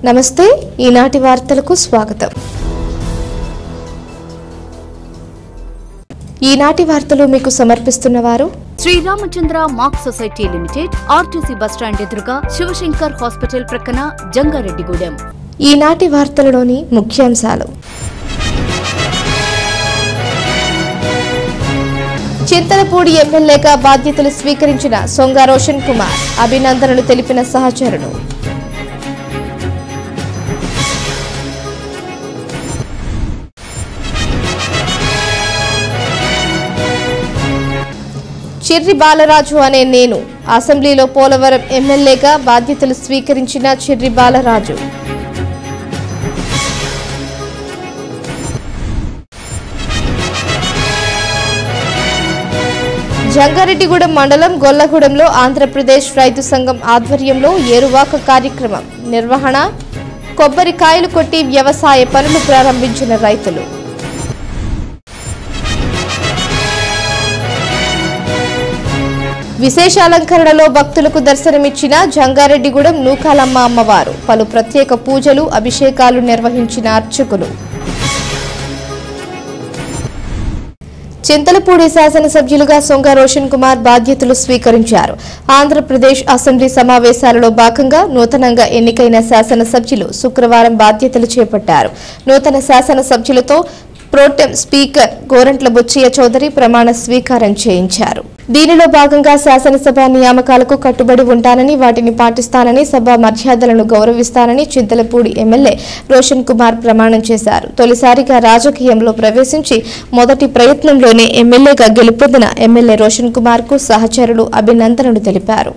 నమస్తే ఈనాటి వార్తలకు స్వాగతం. ఈనాటి వార్తలు మీకు సమర్పిస్తున్నవారు Shri Ramachandra mark society limited, RTC bus stand ఎదురుగా, శివశంకర్ హాస్పిటల్ ప్రక్కన, జంగారెడ్డిగూడెం. ఈనాటి వార్తలలోని ముఖ్యాంశాలు: చింతలపూడి ఎమ్మెల్యేగా బాధ్యతలు స్వీకరించిన సొంగ రోషన్ కుమార్, అభినందనలు తెలిపిన సహచరులు. చిర్రి బాలరాజు అనే నేను, అసెంబ్లీలో పోలవరం ఎమ్మెల్యేగా బాధ్యతలు స్వీకరించిన చిర్రి బాలరాజు. జంగారెడ్డిగూడెం మండలం గొల్లగూడెంలో ఆంధ్రప్రదేశ్ రైతు సంఘం ఆధ్వర్యంలో ఏరువాక కార్యక్రమం నిర్వహణ. కొబ్బరికాయలు కొట్టి వ్యవసాయ పనులు ప్రారంభించిన రైతులు. విశేషాలంకరణలో భక్తులకు దర్శనమిచ్చిన జంగారెడ్డిగూడెం నూకాలమ్మ అమ్మవారు, పలు ప్రత్యేక పూజలు అభిషేకాలు నిర్వహించిన అర్చకులు. చింతలపూడి శాసనసభ్యులుగా సొంగ రోషన్ కుమార్ బాధ్యతలు స్వీకరించారు. ఆంధ్రప్రదేశ్ అసెంబ్లీ సమావేశాలలో భాగంగా నూతనంగా ఎన్నికైన శాసనసభ్యులు శుక్రవారం బాధ్యతలు చేపట్టారు. నూతన శాసనసభ్యులతో ప్రోటెం స్పీకర్ గోరంట్ల బుచ్చయ్య చౌదరి ప్రమాణ స్వీకారం చేయించారు. దీనిలో భాగంగా శాసనసభ నియామకాలకు కట్టుబడి ఉంటానని, వాటిని పాటిస్తానని, సభ మర్యాదలను గౌరవిస్తానని చింతలపూడి ఎమ్మెల్యే రోషన్ కుమార్ ప్రమాణం చేశారు. తొలిసారిగా రాజకీయంలో ప్రవేశించి మొదటి ప్రయత్నంలోనే ఎమ్మెల్యేగా గెలుపొందిన ఎమ్మెల్యే రోషన్ కుమార్ కు సహచరులు అభినందనలు తెలిపారు.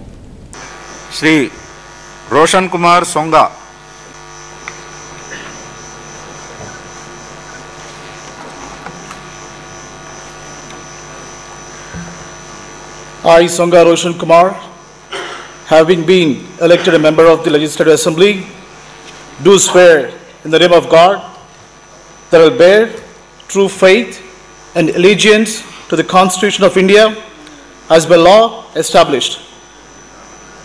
శ్రీ రోషన్ కుమార్ సొంగ I, Songa Roshan Kumar, having been elected a member of the Legislative Assembly, do swear in the name of God that I will bear true faith and allegiance to the Constitution of India as by law established,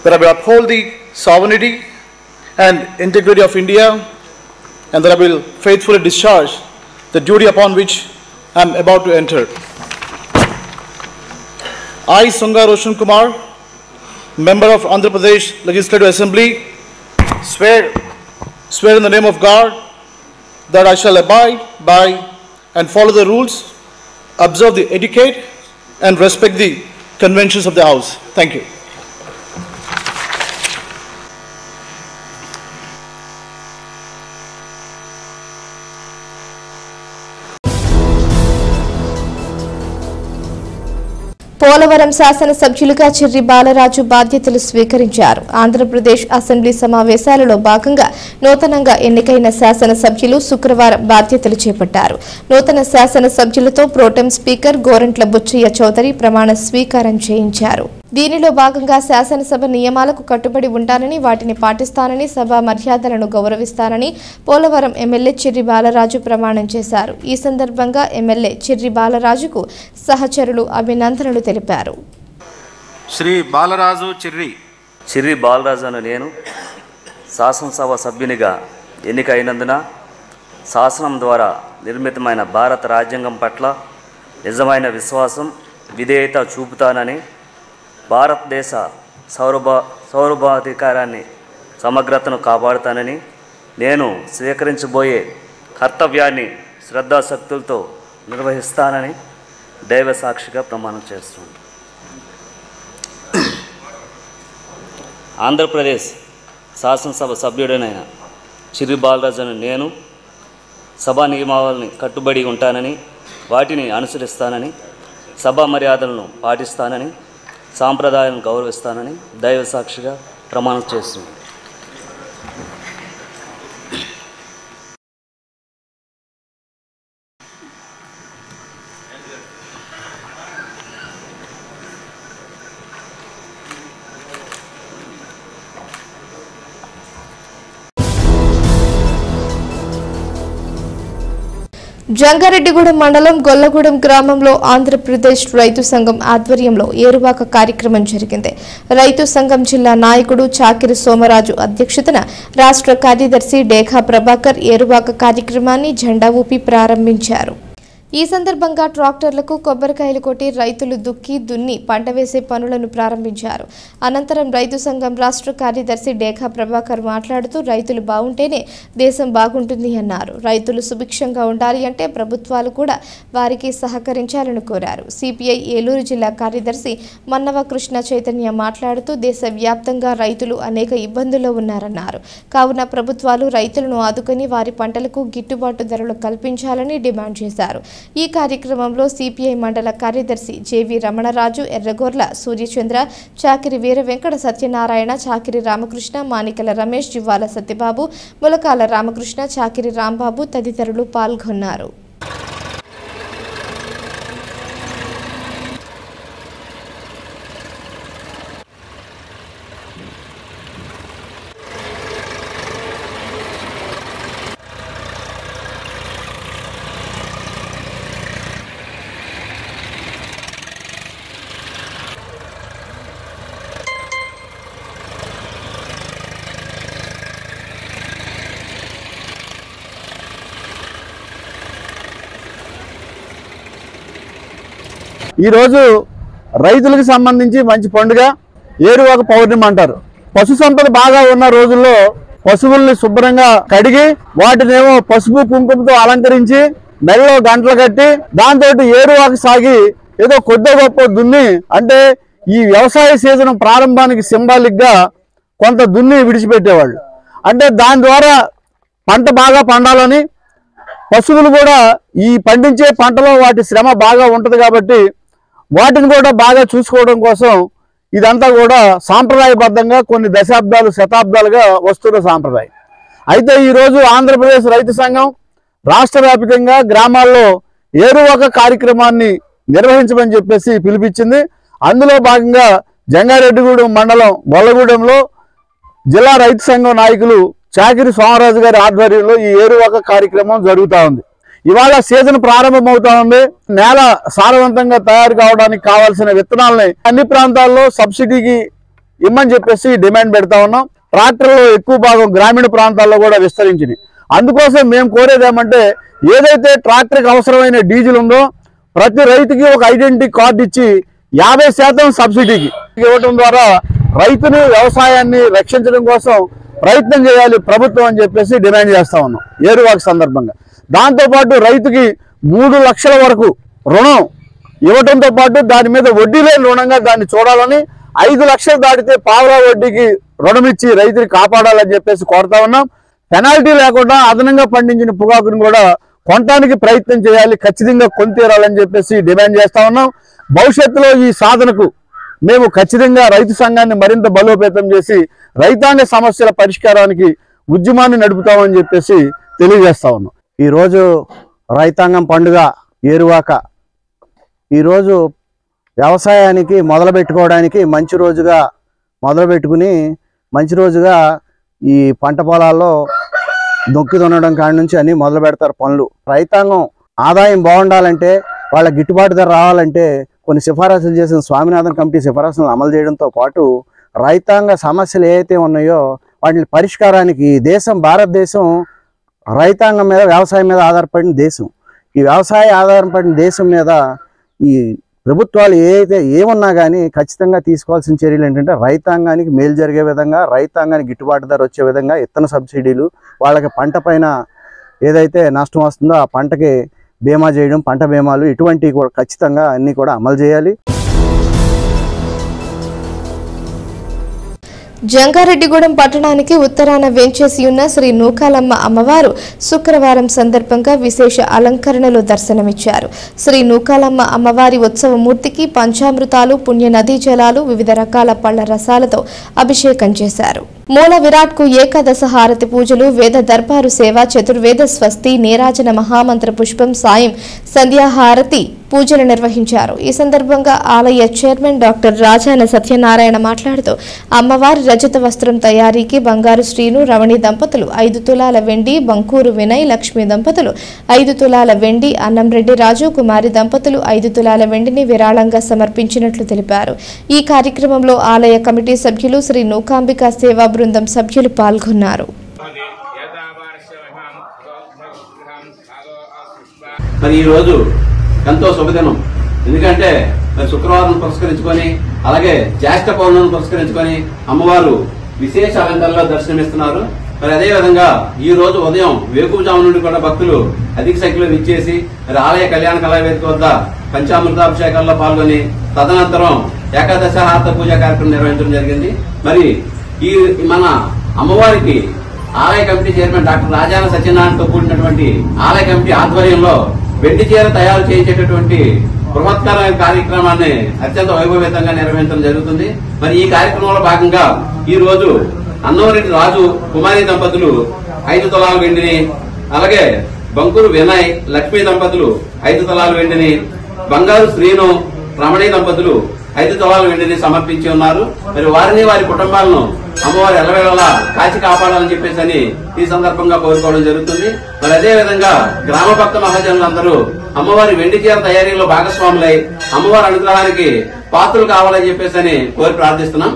that I will uphold the sovereignty and integrity of India, and that I will faithfully discharge the duty upon which I am about to enter. I, Songa Roshan Kumar, member of Andhra Pradesh Legislative Assembly, swear in the name of God that I shall abide by and follow the rules, observe the etiquette, and respect the conventions of the House. Thank you. Polavaram శాసనసభ్యులుగా చిర్రి బాలరాజు బాధ్యతలు స్వీకరించారు. Andhra Pradesh assembly సమావేశాలలో భాగంగా నూతనంగా ఎన్నికైన శాసనసభ్యులు శుక్రవారం బాధ్యతలు చేపట్టారు. నూతన శాసనసభ్యులతో ప్రోటెం స్పీకర్ గోరంట్ల బుచ్చయ్య చౌదరి ప్రమాణ స్వీకారం చేయించారు. దీనిలో భాగంగా శాసనసభ నియమాలకు కట్టుబడి ఉంటానని, వాటిని పాటిస్తానని, సభ మర్యాదలను గౌరవిస్తానని పోలవరం ఎమ్మెల్యే చిర్రి బాలరాజు ప్రమాణం చేశారు. ఈ సందర్భంగా ఎమ్మెల్యే చిర్రి బాలరాజుకు సహచరులు అభినందనలు తెలిపారు. శ్రీ బాలరాజు చిర్రి బాలరాజు అను నేను శాసనసభ సభ్యునిగా ఎన్నికైనందున శాసనం ద్వారా నిర్మితమైన భారత రాజ్యాంగం పట్ల నిజమైన విశ్వాసం, విధేయత చూపుతానని, భారతదేశ సార్వభౌమాధికారాన్ని, సమగ్రతను కాపాడుతానని, నేను స్వీకరించబోయే కర్తవ్యాన్ని శ్రద్ధాశక్తులతో నిర్వహిస్తానని దైవ సాక్షిగా ప్రమాణం చేస్తున్నాను. ఆంధ్రప్రదేశ్ శాసనసభ సభ్యుడనైన చిర్రి బాలరాజు అను నేను సభా నియమావళిని కట్టుబడి ఉంటానని, వాటిని అనుసరిస్తానని, సభా మర్యాదలను పాటిస్తానని, సాంప్రదాయాలను గౌరవిస్తానని దైవ సాక్షిగా ప్రమాణం చేస్తున్నాను. జంగారెడ్డిగూడెం మండలం గొల్లగూడెం గ్రామంలో ఆంధ్రప్రదేశ్ రైతు సంఘం ఆధ్వర్యంలో ఏరువాక కార్యక్రమం జరిగింది. రైతు సంఘం జిల్లా నాయకుడు చాకిరి సోమరాజు అధ్యక్షతన రాష్ట్ర కార్యదర్శి డేఖా ప్రభాకర్ ఏరువాక కార్యక్రమాన్ని జెండా ఊపి ప్రారంభించారు. ఈ సందర్భంగా ట్రాక్టర్లకు కొబ్బరికాయలు కొట్టి రైతులు దున్ని పంట వేసే పనులను ప్రారంభించారు. అనంతరం రైతు సంఘం రాష్ట్ర కార్యదర్శి డేఖా ప్రభాకర్ మాట్లాడుతూ రైతులు బాగుంటేనే దేశం బాగుంటుంది అన్నారు. రైతులు సుభిక్షంగా ఉండాలి అంటే ప్రభుత్వాలు కూడా వారికి సహకరించాలని కోరారు. సిపిఐ ఏలూరు జిల్లా కార్యదర్శి మన్నవ కృష్ణ చైతన్య మాట్లాడుతూ దేశవ్యాప్తంగా రైతులు అనేక ఇబ్బందుల్లో ఉన్నారన్నారు. కావున ప్రభుత్వాలు రైతులను ఆదుకొని వారి పంటలకు గిట్టుబాటు ధరలు కల్పించాలని డిమాండ్ చేశారు. ఈ కార్యక్రమంలో సిపిఐ మండల కార్యదర్శి జేవి రమణరాజు, ఎర్రగొర్ల సూర్యచంద్ర, చాకిరి వీర వెంకట సత్యనారాయణ, చాకిరి రామకృష్ణ, మానికల రమేష్, జివ్వాల సత్యబాబు, ములకాల రామకృష్ణ, చాకిరి రాంబాబు తదితరులు పాల్గొన్నారు. ఈరోజు రైతులకు సంబంధించి మంచి పండుగ ఏరువాక పౌర్ణమి అంటారు. పశు సంపద బాగా ఉన్న రోజుల్లో పశువుల్ని శుభ్రంగా కడిగి వాటినేమో పసుపు కుంకుమతో అలంకరించి మెడలో గంటలు కట్టి దాంతో ఏరువాక సాగి ఏదో కొద్ది గొప్ప దున్ని, అంటే ఈ వ్యవసాయ సీజన్ ప్రారంభానికి సింబాలిక్ గా కొంత దున్ని విడిచిపెట్టేవాళ్ళు. అంటే దాని ద్వారా పంట బాగా పండాలని, పశువులు కూడా ఈ పండించే పంటలో వాటి శ్రమ బాగా ఉంటుంది కాబట్టి వాటిని కూడా బాగా చూసుకోవడం కోసం ఇదంతా కూడా సాంప్రదాయబద్ధంగా కొన్ని దశాబ్దాలు శతాబ్దాలుగా వస్తున్న సాంప్రదాయం. అయితే ఈరోజు ఆంధ్రప్రదేశ్ రైతు సంఘం రాష్ట్ర వ్యాప్తంగా గ్రామాల్లో ఏరువాక కార్యక్రమాన్ని నిర్వహించమని చెప్పేసి పిలిపించింది. అందులో భాగంగా జంగారెడ్డిగూడెం మండలం గొల్లగూడెంలో జిల్లా రైతు సంఘం నాయకులు చాకిరి సోమరాజు గారి ఆధ్వర్యంలో ఈ ఏరువాక కార్యక్రమం జరుగుతూ ఉంది. ఇవాళ సీజన్ ప్రారంభమవుతా ఉంది. నేల సారవంతంగా తయారు కావడానికి కావాల్సిన విత్తనాలని అన్ని ప్రాంతాల్లో సబ్సిడీకి ఇమ్మని చెప్పేసి డిమాండ్ పెడతా ఉన్నాం. ట్రాక్టర్లో ఎక్కువ భాగం గ్రామీణ ప్రాంతాల్లో కూడా విస్తరించింది. అందుకోసం మేము కోరేది ఏమంటే, ఏదైతే ట్రాక్టర్కి అవసరమైన డీజిల్ ఉందో ప్రతి రైతుకి ఒక ఐడెంటిటీ కార్డు ఇచ్చి 50% సబ్సిడీకి ఇవ్వడం ద్వారా రైతుని వ్యవసాయాన్ని రక్షించడం కోసం ప్రయత్నం చేయాలి ప్రభుత్వం అని చెప్పేసి డిమాండ్ చేస్తా ఉన్నాం ఏరువాక సందర్భంగా. దాంతోపాటు రైతుకి 3 లక్షల వరకు రుణం ఇవ్వడంతో పాటు దాని మీద వడ్డీ లేని రుణంగా దాన్ని చూడాలని, 5 లక్షలు దాటితే పావులా వడ్డీకి రుణం ఇచ్చి రైతుని కాపాడాలని చెప్పేసి కోరుతా ఉన్నాం. పెనాల్టీ లేకుండా అదనంగా పండించిన పొగాకుని కూడా కొనడానికి ప్రయత్నం చేయాలి, ఖచ్చితంగా కొని తీరాలని చెప్పేసి డిమాండ్ చేస్తా ఉన్నాం. భవిష్యత్తులో ఈ సాధనకు మేము ఖచ్చితంగా రైతు సంఘాన్ని మరింత బలోపేతం చేసి రైతాంగ సమస్యల పరిష్కారానికి ఉద్యమాన్ని నడుపుతామని చెప్పేసి తెలియజేస్తా ఉన్నాం. ఈరోజు రైతాంగం పండుగ ఏరువాక. ఈరోజు వ్యవసాయానికి మొదలుపెట్టుకోవడానికి మంచి రోజుగా మొదలుపెట్టుకుని మంచి రోజుగా ఈ పంట పొలాల్లో నొక్కి దున్నడం కాడి నుంచి అన్నీ మొదలు పెడతారు పనులు. రైతాంగం ఆదాయం బాగుండాలంటే, వాళ్ళ గిట్టుబాటు ధర రావాలంటే కొన్ని సిఫారసులు చేసిన స్వామినాథన్ కమిటీ సిఫారసులను అమలు చేయడంతో పాటు రైతాంగ సమస్యలు ఏవైతే ఉన్నాయో వాటి పరిష్కారానికి దేశం భారతదేశం రైతాంగం మీద వ్యవసాయం మీద ఆధారపడిన దేశం. ఈ వ్యవసాయ ఆధారపడిన దేశం మీద ఈ ప్రభుత్వాలు ఏమున్నా కానీ ఖచ్చితంగా తీసుకోవాల్సిన చర్యలు ఏంటంటే రైతాంగానికి మేలు జరిగే విధంగా, రైతాంగానికి గిట్టుబాటు ధర వచ్చే విధంగా ఇత్తన సబ్సిడీలు, వాళ్ళకి పంట పైన ఏదైతే నష్టం వస్తుందో ఆ పంటకి బీమా చేయడం, పంట బీమాలు ఇటువంటివి కూడా ఖచ్చితంగా అన్నీ కూడా అమలు చేయాలి. జంగారెడ్డిగూడెం పట్టణానికి ఉత్తరాన వేంచేసి ఉన్న శ్రీ నూకాలమ్మ అమ్మవారు శుక్రవారం సందర్భంగా విశేష అలంకరణలో దర్శనమిచ్చారు. శ్రీ నూకాలమ్మ అమ్మవారి ఉత్సవమూర్తికి పంచామృతాలు, పుణ్య నదీ జలాలు, వివిధ రకాల పళ్ల రసాలతో అభిషేకం చేశారు. మూల విరాట్కు ఏకాదశ హారతి పూజలు, వేద దర్బారు సేవ, చతుర్వేద స్వస్తి, నీరాజన మహామంత్ర పుష్పం, సాయం సంధ్యాహారతి పూజలు నిర్వహించారు. ఈ సందర్భంగా ఆలయ చైర్మన్ డాక్టర్ రాజాన సత్యనారాయణ మాట్లాడుతూ అమ్మవారి రజత వస్త్రం తయారీకి బంగారు శ్రీను, రమణి దంపతులు 5 తులాల వెండి, బంకూరు వినయ్, లక్ష్మి దంపతులు 5 తులాల వెండి, అన్నంరెడ్డి రాజు, కుమారి దంపతులు 5 తులాల వెండిని విరాళంగా సమర్పించినట్లు తెలిపారు. ఈ కార్యక్రమంలో ఆలయ కమిటీ సభ్యులు, శ్రీ నూకాంబిక సేవా బృందం సభ్యులు పాల్గొన్నారు. మరి ఈ రోజు ఎంతో శుభదినం. ఎందుకంటే మరి శుక్రవారం పురస్కరించుకొని, అలాగే జ్యేష్ఠ పౌర్ణమిని పురస్కరించుకొని అమ్మవారు విశేష అలంకరణలో దర్శనమిస్తున్నారు. మరి అదే విధంగా ఈ రోజు ఉదయం వేకువజాము నుండి కూడా భక్తులు అధిక సంఖ్యలో విచ్చేసి మరి ఆలయ కళ్యాణ కళావేదిక వద్ద పంచామృతాభిషేకాల్లో పాల్గొని తదనంతరం ఏకాదశ హారత పూజా కార్యక్రమం నిర్వహించడం జరిగింది. మరి ఈ మన అమ్మవారికి ఆలయ కమిటీ చైర్మన్ డాక్టర్ రాజాన సత్యనారాయణతో కూడినటువంటి ఆలయ కమిటీ ఆధ్వర్యంలో వెండి చీర తయారు చేసేటటువంటి బృహత్కరమైన కార్యక్రమాన్ని అత్యంత వైభవేతంగా నిర్వహించడం జరుగుతుంది. మరి ఈ కార్యక్రమంలో భాగంగా ఈ రోజు అన్నంరెడ్డి రాజు, కుమారి దంపతులు 5 తులాల వెండిని, అలాగే బంకూరు వినయ్, లక్ష్మీ దంపతులు 5 తులాల వెండిని, బంగారు శ్రీను, రమణి దంపతులు 5 తులాల వెండిని సమర్పించి ఉన్నారు. మరి వారిని, వారి కుటుంబాలను అమ్మవారి ఎల్లవేళలా కాచి కాపాడాలని చెప్పేసి ఈ సందర్భంగా కోరుకోవడం జరుగుతుంది. మరి అదే విధంగా గ్రామ భక్త మహాజనులందరూ అమ్మవారి వెండి చీర తయారీలో భాగస్వాములై అమ్మవారి అనుగ్రహానికి పాత్రలు కావాలని చెప్పేసి కోరి ప్రార్థిస్తున్నాం.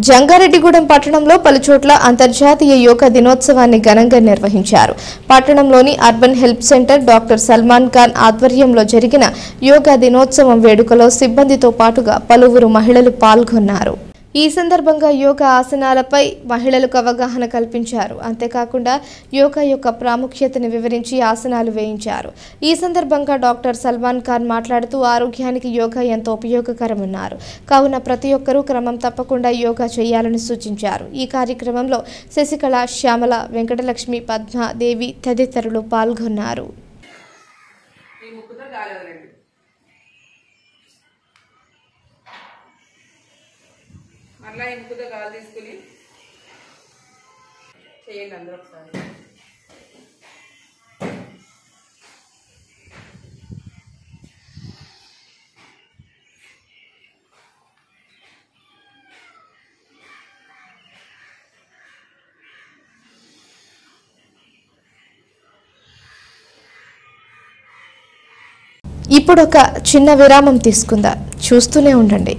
జంగారెడ్డిగూడెం పట్టణంలో పలుచోట్ల అంతర్జాతీయ యోగా దినోత్సవాన్ని ఘనంగా నిర్వహించారు. పట్టణంలోని urban help centre doctor Salman Khan ఆధ్వర్యంలో జరిగిన యోగా దినోత్సవం వేడుకలో సిబ్బందితో పాటుగా పలువురు మహిళలు పాల్గొన్నారు. ఈ సందర్భంగా యోగా ఆసనాలపై మహిళలకు అవగాహన కల్పించారు. అంతేకాకుండా యోగా యొక్క ప్రాముఖ్యతను వివరించి ఆసనాలు వేయించారు. ఈ సందర్భంగా డాక్టర్ సల్మాన్ ఖాన్ మాట్లాడుతూ ఆరోగ్యానికి యోగా ఎంతో ఉపయోగకరమన్నారు. కావున ప్రతి ఒక్కరూ క్రమం తప్పకుండా యోగా చేయాలని సూచించారు. ఈ కార్యక్రమంలో శశికళ, శ్యామల, వెంకటలక్ష్మి, పద్మ, దేవి తదితరులు పాల్గొన్నారు. మరలా ఇంకుతో గాలి తీసుకుని చేయండి అందరూ ఒకసారి. ఇప్పుడు ఒక చిన్న విరామం తీసుకుందాం. చూస్తూనే ఉండండి.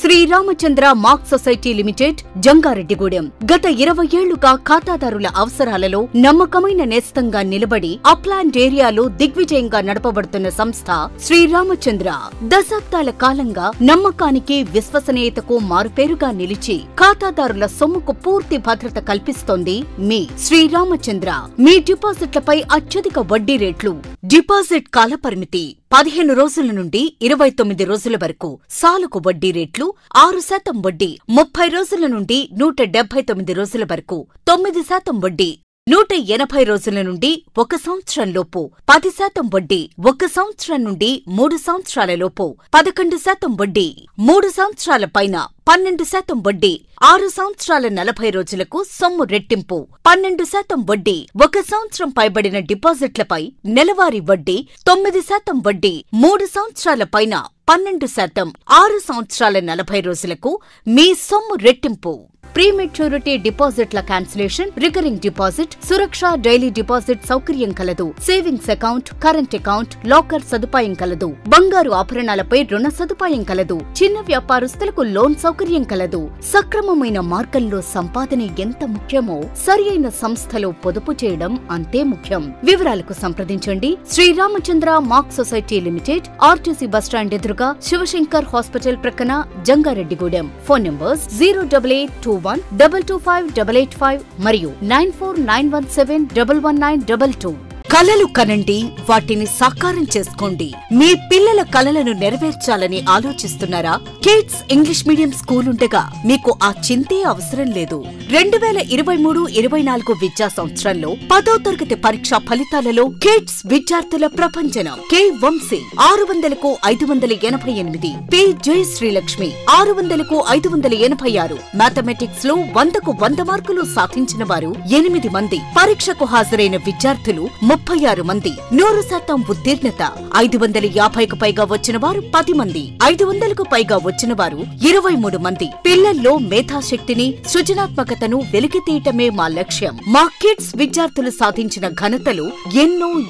శ్రీరామచంద్ర మాక్ సొసైటీ లిమిటెడ్, జంగారెడ్డిగూడెం. గత 20 ఏళ్లుగా ఖాతాదారుల అవసరాలలో నమ్మకమైన నేస్తంగా నిలబడి అప్లాండ్ ఏరియాలో దిగ్విజయంగా నడపబడుతున్న సంస్థ శ్రీరామచంద్ర. దశాబ్దాల కాలంగా నమ్మకానికి, విశ్వసనీయతకు మారుపేరుగా నిలిచి ఖాతాదారుల సొమ్ముకు పూర్తి భద్రత కల్పిస్తోంది మీ శ్రీరామచంద్ర. మీ డిపాజిట్లపై అత్యధిక వడ్డీ రేట్లు, డిపాజిట్ కాలపరిమితి 15 రోజుల నుండి 29 రోజుల వరకు, సాలుకు వడ్డీ రేట్లు 6% వడ్డీ, 30 రోజుల నుండి 179 రోజుల వరకు, 9% వడ్డీ, 180 రోజుల నుండి 1 సంవత్సరం లోపు, 10% వడ్డీ, 1 సంవత్సరం నుండి 3 సంవత్సరాల లోపు, 11% వడ్డీ, 3 సంవత్సరాల పైన 12% వడ్డీ, 6 సంవత్సరాల 40 రోజులకు సొమ్ము రెట్టింపు, 12% వడ్డీ, 1 సంవత్సరం పైబడిన డిపాజిట్లపై నెలవారీ వడ్డీ, 9% వడ్డీ, 3 సంవత్సరాల పైన 12%, 6 సంవత్సరాల 40 రోజులకు మీ సొమ్ము రెట్టింపు. ప్రీమెచ్యూరిటీ డిపాజిట్ల క్యాన్సిలేషన్, రికరింగ్ డిపాజిట్, సురక్ష డైలీ డిపాజిట్ సౌకర్యం కలదు. Savings account, current account, locker సదుపాయం కలదు. బంగారు ఆభరణాలపై రుణ సదుపాయం కలదు. చిన్న వ్యాపారస్తులకు లోన్ సౌకర్యం కలదు. సక్రమమైన మార్గంలో సంపాదన ఎంత ముఖ్యమో సరియైన సంస్థలో పొదుపు చేయడం అంతే ముఖ్యం. వివరాలకు సంప్రదించండి. శ్రీరామచంద్ర మాక్ సొసైటీ లిమిటెడ్, ఆర్టీసీ బస్టాండ్ ఎదురుగా, శివశంకర్ హాస్పిటల్ ప్రక్కన, జంగారెడ్డిగూడెం. ఫోన్ నంబర్స్ 08821225885 మరియు 9491711922. కలలు కనండి, వాటిని సాకారం చేసుకోండి. మీ పిల్లల కలలను నెరవేర్చాలని ఆలోచిస్తున్నారా? కిడ్స్ ఇంగ్లీష్ మీడియం స్కూల్ ఉండగా మీకు ఆ చింతే అవసరం లేదు. 2023-24 విద్యా సంవత్సరంలో 10వ తరగతి పరీక్షా ఫలితాలలో కిడ్స్ విద్యార్థుల ప్రపంచనం. కె వంశీ 600కు 588, పి జయశ్రీలక్ష్మి 600కు 586. మ్యాథమెటిక్స్ లో 100కు 100 మార్కులు సాధించిన వారు 8 మంది. పరీక్షకు హాజరైన విద్యార్థులు 36 మంది. 100% ఉత్తీర్ణత. 550కు పైగా వచ్చిన వారు 10 మంది. 500కు పైగా వచ్చిన వారు 23 మంది. పిల్లల్లో మేధాశక్తిని, సృజనాత్మకతను వెలికితీయటమే మా లక్ష్యం. మా కిడ్స్ విద్యార్థులు సాధించిన ఘనతలు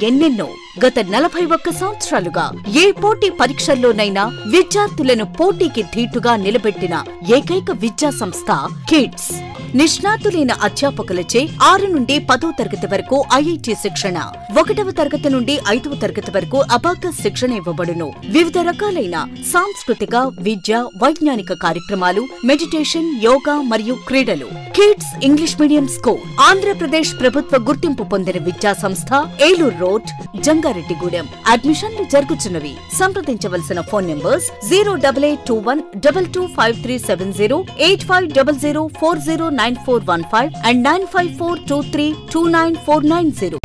ఎన్నెన్నో. గత 41 సంవత్సరాలుగా ఏ పోటీ పరీక్షల్లోనైనా విద్యార్థులను పోటీకి ధీటుగా నిలబెట్టిన ఏకైక విద్యా సంస్థ కిడ్స్. నిష్ణాతులైన అధ్యాపకులచే 6 నుండి 10వ తరగతి వరకు ఐఐటి శిక్షణ, 1వ తరగతి నుండి 5వ తరగతి వరకు అబాకస్ శిక్షణ ఇవ్వబడును. వివిధ రకాలైన సాంస్కృతిక, విద్య, వైజ్ఞానిక కార్యక్రమాలు, మెడిటేషన్, యోగా మరియు క్రీడలు. Kids English medium school Andhra Pradesh ప్రభుత్వ గుర్తింపు పొందిన విద్యా సంస్థ, ఏలూరు రోడ్, జంగారెడ్డిగూడెం. అడ్మిషన్లు జరుగుతున్నవి. సంప్రదించవలసిన ఫోన్ నంబర్స్ 08821225370, 8500409415 and 9542329490.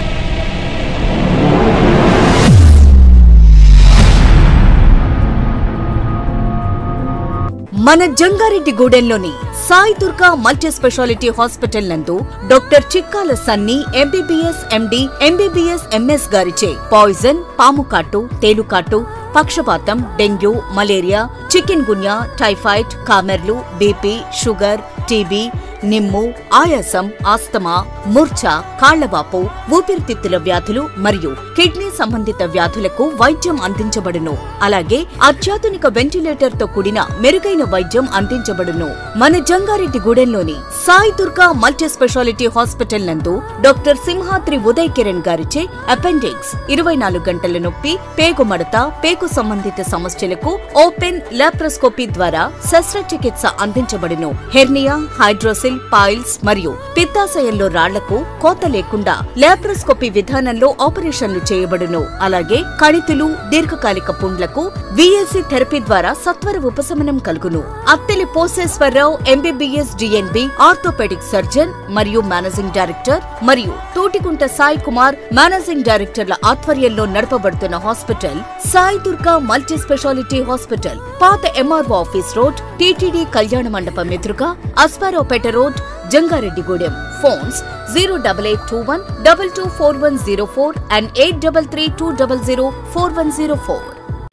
మన జంగారెడ్డిగూడెంలోని Sai Durga multi speciality hospital నందు doctor Chikkala Sunny MBBS MD, MBBS MS గారిచే పాయిజన్, పాముకాటు, తేలుకాటు, పక్షపాతం, dengue, malaria, chikungunya, typhoid, కామెర్లు, బీపీ, షుగర్, టీబీ, నిమ్ము, ఆయాసం, ఆస్తమా, మూర్ఛ, కాళ్లవాపు, ఊపిరితిత్తుల వ్యాధులు మరియు కిడ్నీ సంబంధిత వ్యాధులకు వైద్యం అందించబడును. అలాగే అత్యాధునిక వెంటిలేటర్ తో కూడిన మెరుగైన వైద్యం అందించబడును. మన జంగారెడ్డిగూడెంలోని Sai Durga multi speciality hospital నందు డాక్టర్ సింహాద్రి ఉదయ్ కిరణ్ గారిచే అపెండిక్స్, 24 గంటల నొప్పి, పేగుమడత, పేగు సంబంధిత సమస్యలకు ఓపెన్ లాప్రోస్కోపీ ద్వారా శస్త్రచికిత్స అందించబడును. హెర్నియా, హైడ్రోసిల్, పైల్స్ మరియు పిత్తాశయంలో రాళ్లకు కోత లేకుండా లాప్రోస్కోపీ విధానంలో ఆపరేషన్లు చేయబడును. అలాగే కణితులు, దీర్ఘకాలిక పుండ్లకు విఎల్సి థెరపీ ద్వారా సత్వర ఉపశమనం కలుగును. Atteli Poseswararao MBBS DNB orthopaedic surgeon మరియు మేనేజింగ్ డైరెక్టర్ మరియు తోటికుంట సాయి కుమార్ మేనేజింగ్ డైరెక్టర్ల ఆధ్వర్యంలో నడపబడుతున్న hospital Sai Durga multi speciality hospital, పాత MRO office road, TTD Kalyana Mandapam ఎదురుగా, Asparaopeta road, Jangareddygudem. Phones 08821224104 and 8332004104.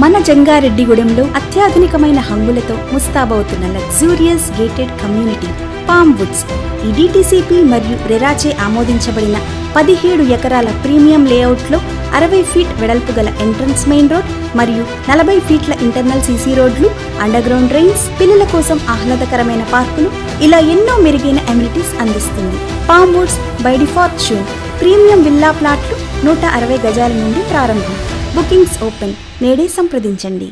మన జంగారెడ్డిగూడెంలో అత్యాధునికమైన హంగులతో ముస్తాబవుతున్న luxurious gated community palm woods. ఈ డిటిసిపి మరియు రెరాచే ఆమోదించబడిన 17 ఎకరాల ప్రీమియం లేఅవుట్లో 60 ఫీట్ వెడల్పు గల ఎంట్రన్స్ మెయిన్ రోడ్ మరియు 40 ఫీట్ల ఇంటర్నల్ సీసీ రోడ్లు, అండర్ గ్రౌండ్ డ్రైన్స్, పిల్లల కోసం ఆహ్లాదకరమైన పార్కులు, ఇలా ఎన్నో మెరుగైన అమ్యూనిటీస్ అందిస్తుంది. పామ్ వుడ్స్ బై డిఫాల్ట్ షూన్ ప్రీమియం విల్లా ప్లాట్లు 160 గజాల నుండి ప్రారంభం. Bookings open. నేడే సంప్రదించండి.